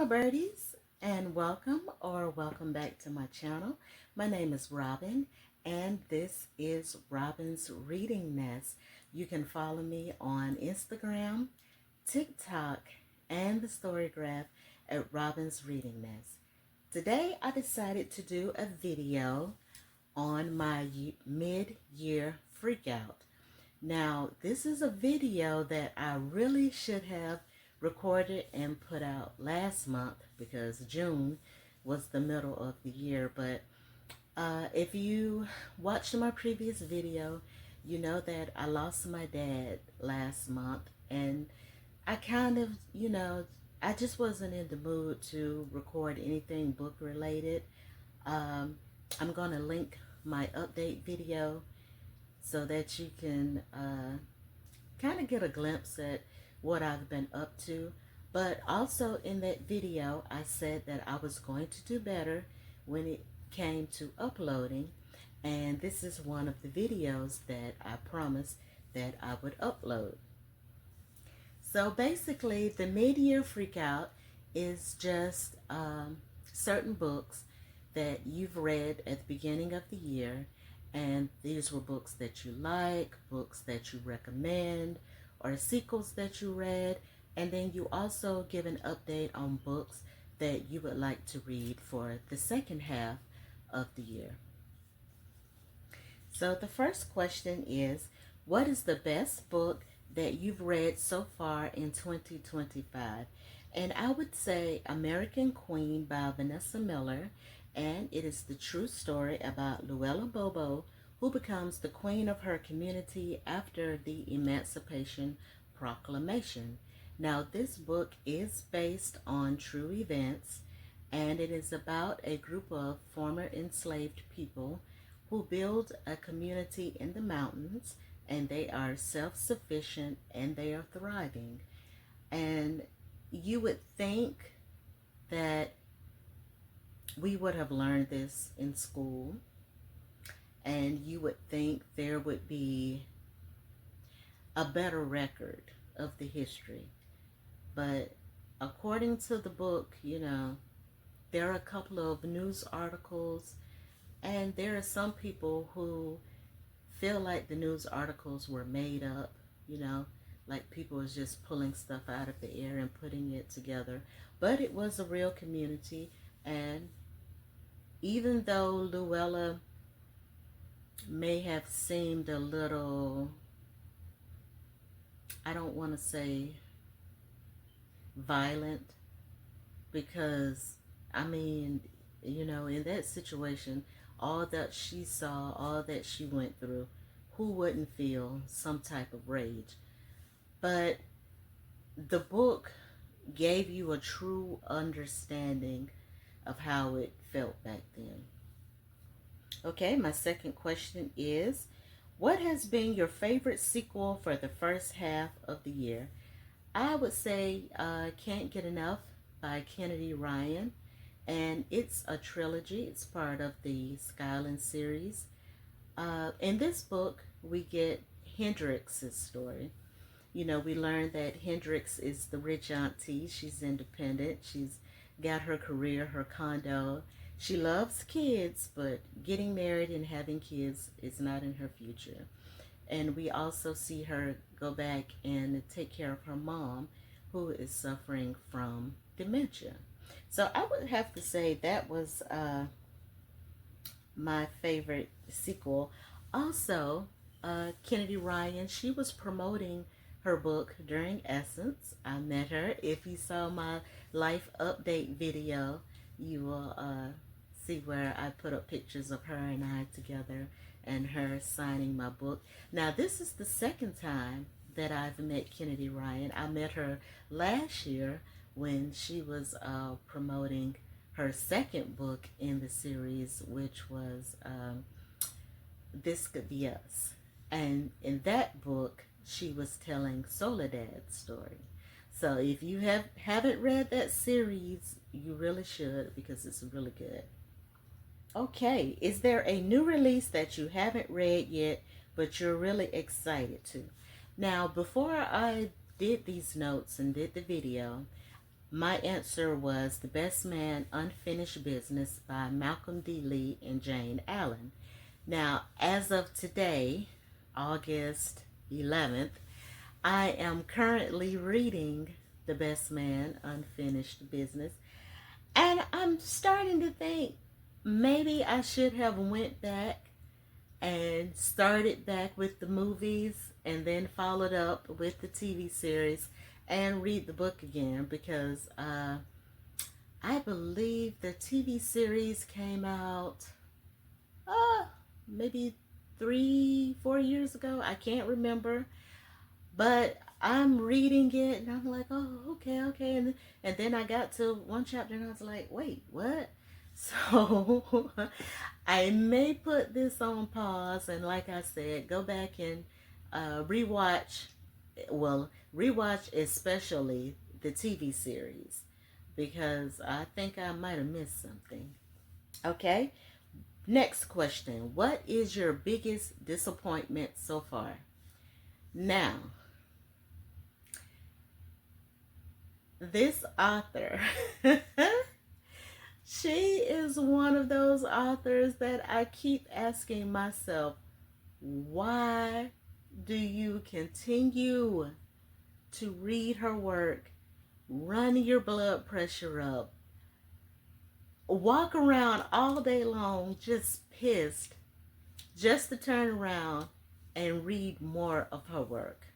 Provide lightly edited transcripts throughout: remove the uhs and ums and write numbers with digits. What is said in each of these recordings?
my birdies, and welcome back to my channel. My name is Robin, and this is Robin's Reading Nest. You can follow me on Instagram, TikTok, and the Storygraph at Robin's Reading Nest. Today I decided to do a video on my mid-year freak out. Now, this is a video that I really should have recorded and put out last month because June was the middle of the year. But if you watched my previous video, you know that I lost my dad last month, and I kind of, I just wasn't in the mood to record anything book related. I'm going to link my update video so that you can kind of get a glimpse at what I've been up to. But also in that video, I said that I was going to do better when it came to uploading. And this is one of the videos that I promised that I would upload. So basically, the Midyear Freak Out is just certain books that you've read at the beginning of the year. And these were books that you like, books that you recommend, or sequels that you read. And then you also give an update on books that you would like to read for the second half of the year. So the first question is, what is the best book that you've read so far in 2025? And I would say American Queen by Vanessa Miller. And it is the true story about Luella Bobo, who becomes the queen of her community after the Emancipation Proclamation. Now, this book is based on true events, and it is about a group of former enslaved people who build a community in the mountains, and they are self-sufficient and they are thriving. And you would think that we would have learned this in school, and you would think there would be a better record of the history. But according to the book, there are a couple of news articles, and there are some people who feel like the news articles were made up, like people was just pulling stuff out of the air and putting it together. But it was a real community. And even though Luella may have seemed a little, I don't want to say violent, because, in that situation, all that she saw, all that she went through, who wouldn't feel some type of rage? But the book gave you a true understanding of how it felt back then. Okay, my second question is, what has been your favorite sequel for the first half of the year? I would say Can't Get Enough by Kennedy Ryan, and it's a trilogy. It's part of the Skyland series. In this book, we get Hendrix's story. We learn that Hendrix is the rich auntie. She's independent. She's got her career, her condo. She loves kids, but getting married and having kids is not in her future. And we also see her go back and take care of her mom, who is suffering from dementia. So I would have to say that was my favorite sequel. Also, Kennedy Ryan, she was promoting her book during Essence. I met her. If you saw my life update video, you will see where I put up pictures of her and I together and her signing my book. Now, this is the second time that I've met Kennedy Ryan. I met her last year when she was promoting her second book in the series, which was This Could Be Us. And in that book, she was telling Soledad's story. So if you haven't read that series, you really should, because it's really good. Okay, is there a new release that you haven't read yet, but you're really excited to? Now, before I did these notes and did the video, My answer was The Best Man, Unfinished Business by Malcolm D. Lee and Jane Allen. Now, as of today, August 11th, I am currently reading The Best Man, Unfinished Business, and I'm starting to think maybe I should have went back and started back with the movies and then followed up with the TV series and read the book again, because I believe the TV series came out maybe 3-4 years ago. I can't remember, but I'm reading it and I'm like, oh, okay. And then I got to one chapter and I was like, wait, what? So I may put this on pause and, like I said, go back and rewatch, especially the TV series, because I think I might have missed something. Okay, next question. What is your biggest disappointment so far? Now, this author, she is one of those authors that I keep asking myself, why do you continue to read her work, run your blood pressure up, walk around all day long just pissed, just to turn around and read more of her work?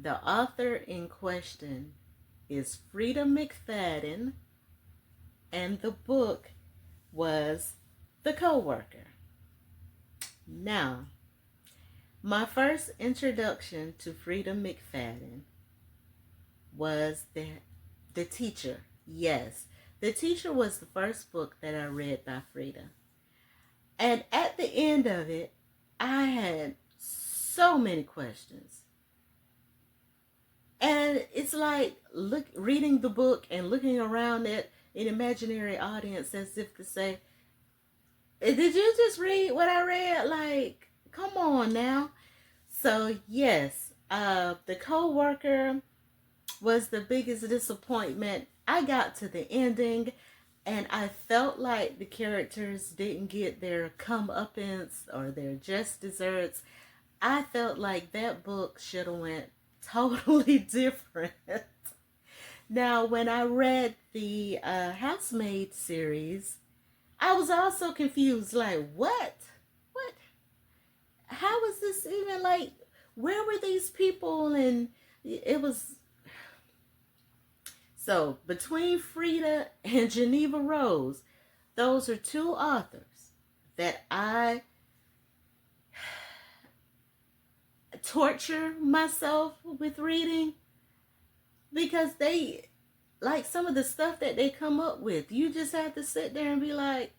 The author in question is Frida McFadden, and the book was The Coworker. Now, my first introduction to Frida McFadden was the Teacher. Yes, The Teacher was the first book that I read by Frida. And at the end of it, I had so many questions. And it's like reading the book and looking around at an imaginary audience as if to say, did you just read what I read? Like, come on now. So yes, The Coworker was the biggest disappointment. I got to the ending and I felt like the characters didn't get their comeuppance or their just desserts. I felt like that book should have went totally different. Now, when I read the Housemaid series, I was also confused, like, what? How was this even, like, where were these people? And it was, so between Frida and Geneva Rose, those are two authors that I torture myself with reading, because they, like, some of the stuff that they come up with, you just have to sit there and be like,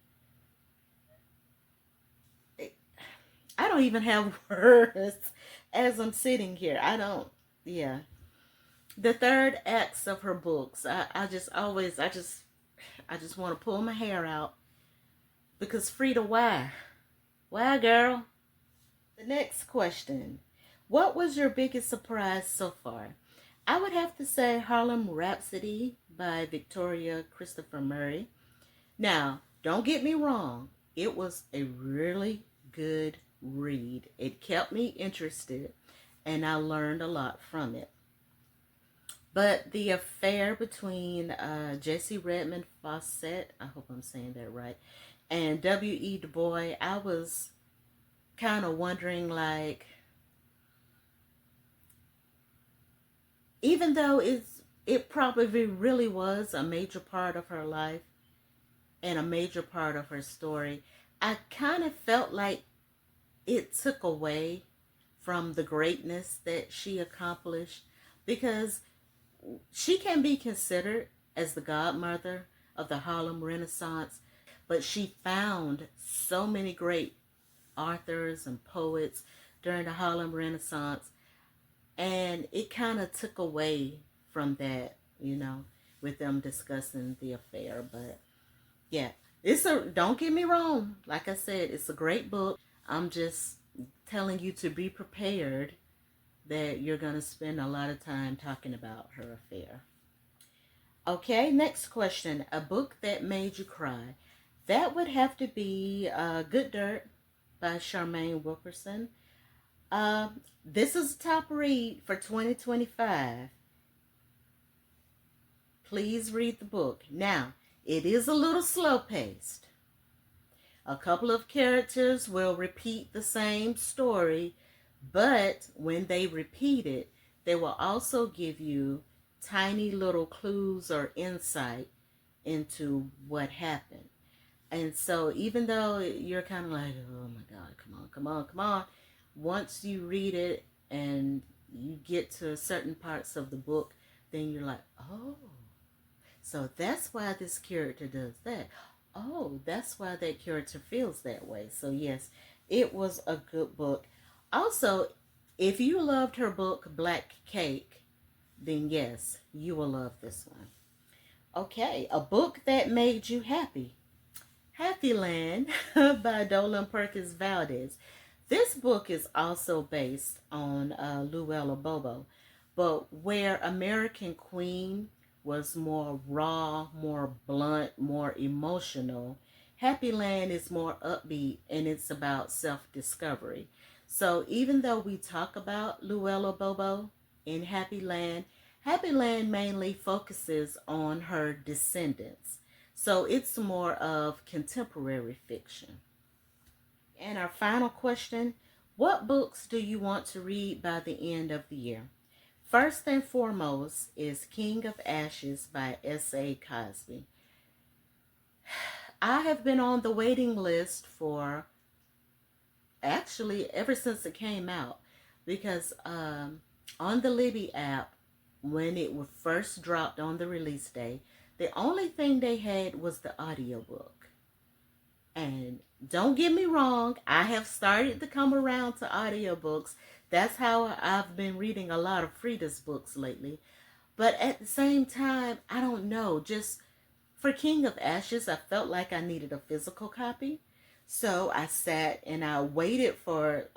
I don't even have words as I'm sitting here. I don't, yeah. The third acts of her books, I just want to pull my hair out, because Frida, why? Why, girl? The next question. What was your biggest surprise so far? I would have to say Harlem Rhapsody by Victoria Christopher Murray. Now, don't get me wrong. It was a really good read. It kept me interested, and I learned a lot from it. But the affair between Jesse Redmond Fawcett, I hope I'm saying that right, and W.E. Du Bois, I was kind of wondering, like, even though it probably really was a major part of her life and a major part of her story, I kind of felt like it took away from the greatness that she accomplished, because she can be considered as the godmother of the Harlem Renaissance, but she found so many great authors and poets during the Harlem Renaissance, and it kind of took away from that, with them discussing the affair. But yeah, don't get me wrong, like I said, it's a great book. I'm just telling you to be prepared that you're going to spend a lot of time talking about her affair. Okay, next question. A book that made you cry. That would have to be Good Dirt by Charmaine Wilkerson. This is a top read for 2025. Please read the book. Now, it is a little slow paced. A couple of characters will repeat the same story, but when they repeat it, they will also give you tiny little clues or insight into what happened. And so even though you're kind of like, oh my God, come on, come on, come on, once you read it and you get to certain parts of the book, then you're like, oh, so that's why this character does that. Oh, that's why that character feels that way. So yes, it was a good book. Also, if you loved her book, Black Cake, then yes, you will love this one. Okay, a book that made you happy. Happy Land by Dolan Perkins Valdez. This book is also based on Luella Bobo, but where American Queen was more raw, more blunt, more emotional, Happy Land is more upbeat and it's about self-discovery. So even though we talk about Luella Bobo in Happy Land mainly focuses on her descendants. So it's more of contemporary fiction. And our final question, what books do you want to read by the end of the year? First and foremost is King of Ashes by S.A. Cosby. I have been on the waiting list for actually ever since it came out because on the Libby app, when it was first dropped on the release day, the only thing they had was the audiobook. And don't get me wrong, I have started to come around to audiobooks. That's how I've been reading a lot of Frida's books lately. But at the same time, I don't know. Just for King of Ashes, I felt like I needed a physical copy. So I sat and I waited for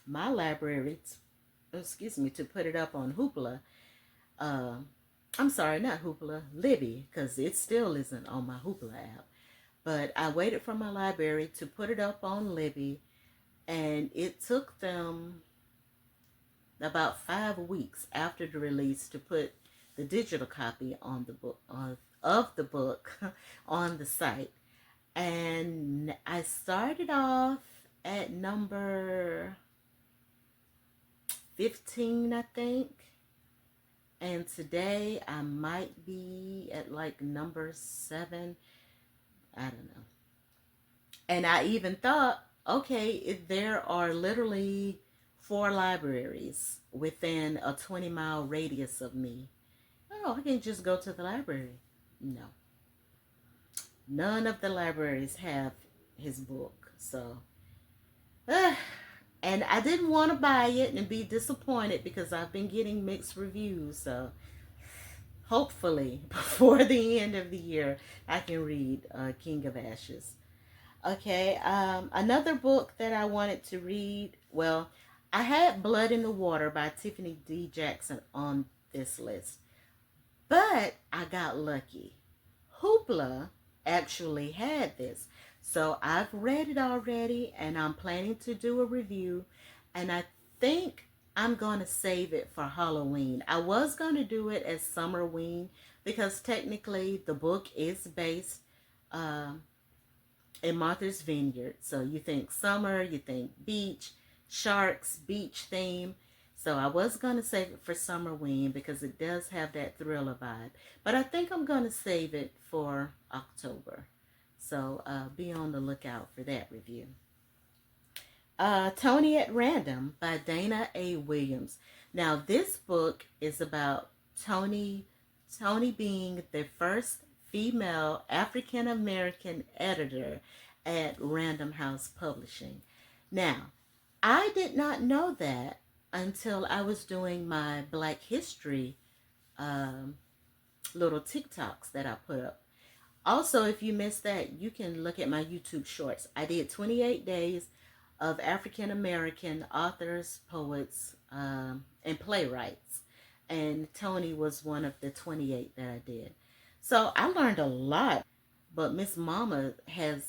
my library, to put it up on Hoopla. I'm sorry, not Hoopla, Libby, because it still isn't on my Hoopla app. But I waited for my library to put it up on Libby, and it took them about 5 weeks after the release to put the digital copy on the book of the book on the site. And I started off at number 15, I think. And today I might be at like number 7. I don't know. And I even thought, okay, there are literally 4 libraries within a 20-mile radius of me. Oh, I can just go to the library. No. None of the libraries have his book. So, and I didn't want to buy it and be disappointed because I've been getting mixed reviews. So, hopefully, before the end of the year, I can read King of Ashes. Okay, another book that I wanted to read, well, I had Blood in the Water by Tiffany D. Jackson on this list, but I got lucky. Hoopla actually had this, so I've read it already, and I'm planning to do a review, and I think I'm going to save it for Halloween. I was going to do it as Summerween, because technically the book is based in Martha's Vineyard. So you think summer, you think beach, sharks, beach theme. So I was going to save it for Summerween because it does have that thriller vibe. But I think I'm going to save it for October. So be on the lookout for that review. Tony at Random by Dana A. Williams. Now this book is about Tony being the first female African American editor at Random House Publishing. Now, I did not know that until I was doing my Black History little TikToks that I put up. Also, if you missed that, you can look at my YouTube shorts. I did 28 days of African American authors, poets, and playwrights. And Tony was one of the 28 that I did. So I learned a lot, but Miss Mama has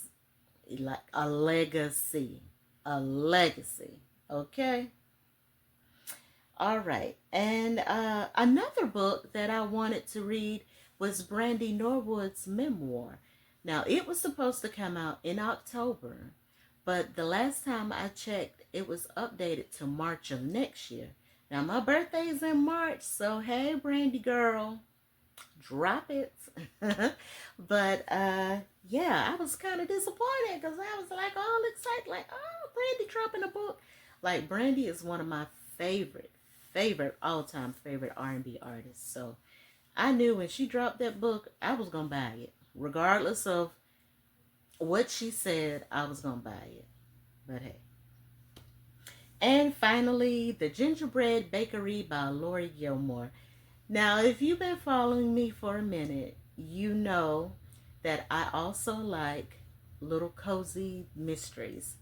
like a legacy. A legacy. Okay? All right. And another book that I wanted to read was Brandy Norwood's memoir. Now, it was supposed to come out in October, but the last time I checked, it was updated to March of next year. Now, my birthday is in March, so hey, Brandy girl, drop it. But yeah, I was kind of disappointed because I was like all excited, like, oh, Brandy dropping a book. Like, Brandy is one of my favorite all-time favorite R&B artists. So I knew when she dropped that book, I was gonna buy it, regardless of what she said. I was gonna buy it. But hey. And finally, The Gingerbread Bakery by Lori Gilmore. Now, if you've been following me for a minute, you know that I also like little cozy mysteries.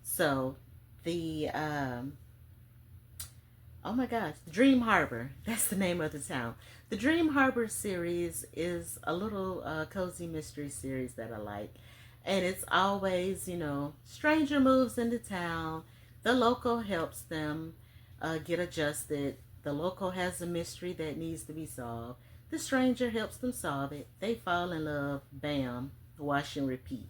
So, the oh my gosh, Dream Harbor. That's the name of the town. The Dream Harbor series is a little cozy mystery series that I like. And it's always, stranger moves into town. The local helps them get adjusted. The local has a mystery that needs to be solved. The stranger helps them solve it. They fall in love. Bam. Wash and repeat.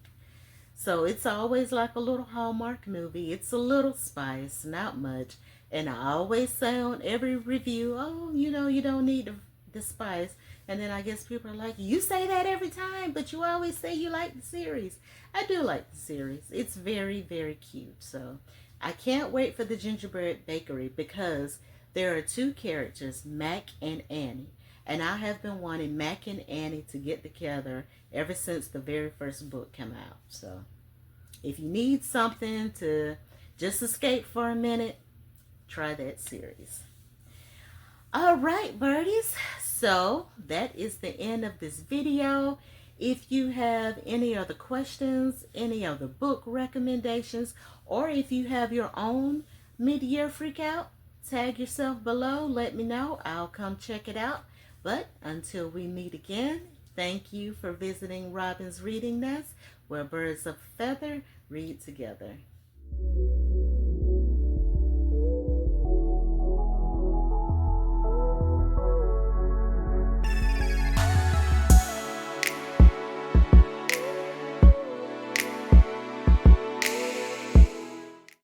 So it's always like a little Hallmark movie. It's a little spice, not much. And I always say on every review, oh, you don't need the spice. And then I guess people are like, you say that every time, but you always say you like the series. I do like the series. It's very, very cute. So I can't wait for the Gingerbread Bakery because there are two characters, Mac and Annie. And I have been wanting Mac and Annie to get together ever since the very first book came out. So if you need something to just escape for a minute, try that series. All right, birdies. So that is the end of this video. If you have any other questions, any other book recommendations, or if you have your own mid-year freak out, tag yourself below. Let me know. I'll come check it out. But until we meet again, thank you for visiting Robin's Reading Nest, where birds of a feather read together.